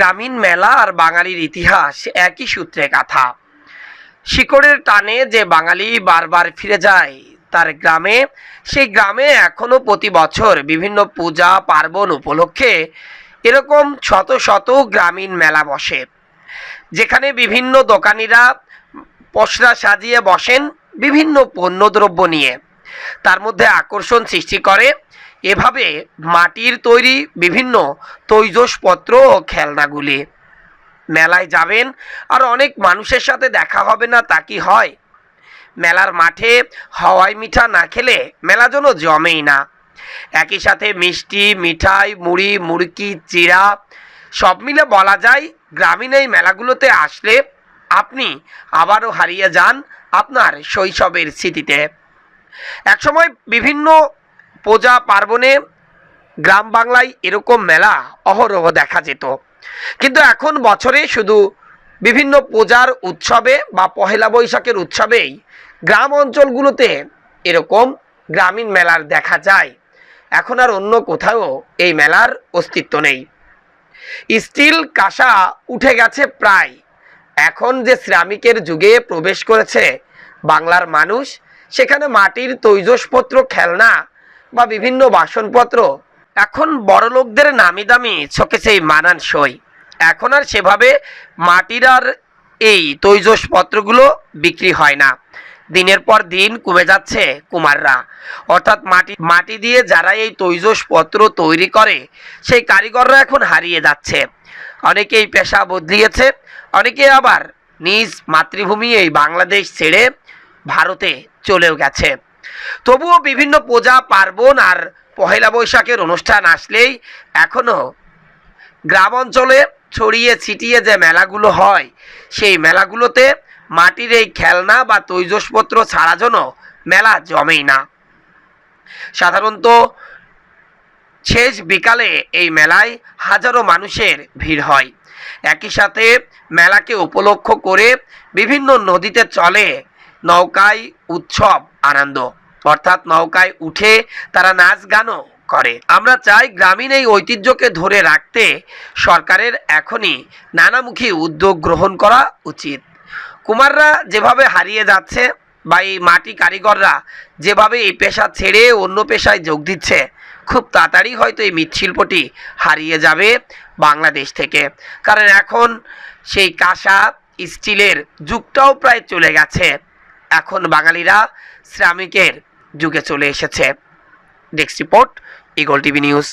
গ্রামীণ মেলা আর বাঙালির ইতিহাস একই সূত্রে গাঁথা। শিকড়ের টানে যে বাঙালি বারবার ফিরে যায় তার গ্রামে, সেই গ্রামে এখনো প্রতি বছর বিভিন্ন পূজা পার্বণ উপলক্ষে এরকম শত শত গ্রামীণ মেলা বসে, যেখানে বিভিন্ন দোকানিরা পসরা সাজিয়ে বসেন বিভিন্ন পণ্যদ্রব্য নিয়ে। তার মধ্যে আকর্ষণ সৃষ্টি করে এভাবে মাটির তৈরি বিভিন্ন তৈজসপত্র ও খেলনাগুলি। মেলায় যাবেন আর অনেক মানুষের সাথে দেখা হবে না তা কি হয়? মেলার মাঠে হাওয়াই মিঠা না খেলে মেলা যেন জমেই না। একই সাথে মিষ্টি, মিঠাই, মুড়ি, মুড়কি, চিড়া সব মিলে বলা যায় গ্রামীণ এই মেলাগুলোতে আসলে আপনি আবারও হারিয়ে যান আপনার শৈশবের স্মৃতিতে। একসময় বিভিন্ন পূজা পার্বণে গ্রাম বাংলায় এরকম মেলা অহরহ দেখা যেত, কিন্তু এখন বছরে শুধু বিভিন্ন পূজার উৎসবে বা পহেলা বৈশাখের উৎসবেই গ্রাম অঞ্চলগুলোতে এরকম গ্রামীণ মেলার দেখা যায়। এখন আর অন্য কোথাও এই মেলার অস্তিত্ব নেই। স্টিল কাঁসা উঠে গেছে প্রায়। এখন যে শ্রমিকের যুগে প্রবেশ করেছে বাংলার মানুষ, সেখানে মাটির তৈজসপত্র, খেলনা বা বিভিন্ন বাসনপত্র এখন বড়লোকদের নামি দামি চোখে মানানসই। এখন আর সেভাবে মাটির আর এই তৈজসপত্রগুলো বিক্রি হয় না। দিনের পর দিন কমে যাচ্ছে কুমাররা, অর্থাৎ মাটি দিয়ে যারা এই তৈজসপত্র তৈরি করে সেই কারিগররা এখন হারিয়ে যাচ্ছে। অনেকেই পেশা বদলিয়েছে, অনেকে আবার নিজ মাতৃভূমি এই বাংলাদেশ ছেড়ে ভারতে চলেও গেছে। তবুও বিভিন্ন পূজা পার্বণ আর পহেলা বৈশাখের অনুষ্ঠান আসলেই এখনো গ্রাম অঞ্চলে ছড়িয়ে ছিটিয়ে যে মেলাগুলো হয়, সেই মেলাগুলোতে মাটির এই খেলনা বা তৈজসপত্র ছাড়া যেন মেলা জমেই না। সাধারণত শেষ বিকালে এই মেলায় হাজারো মানুষের ভিড় হয়। একই সাথে মেলাকে উপলক্ষ করে বিভিন্ন নদীতে চলে নৌকায় উৎসব আনন্দ, অর্থাৎ নৌকায় উঠে তারা নাচ গানও করে। আমরা চাই গ্রামীণ এই ঐতিহ্যকে ধরে রাখতে সরকারের এখনই নানামুখী উদ্যোগ গ্রহণ করা উচিত। কুমাররা যেভাবে হারিয়ে যাচ্ছে বা এই মাটি কারিগররা যেভাবে এই পেশা ছেড়ে অন্য পেশায় যোগ দিচ্ছে, খুব তাড়াতাড়ি হয়তো এই মৃৎশিল্পটি হারিয়ে যাবে বাংলাদেশ থেকে। কারণ এখন সেই কাঁসা স্টিলের যুগটাও প্রায় চলে গেছে। এখন বাঙালিরা শ্রমিকের যুগে চলে এসেছে। Desk report, eagle TV news.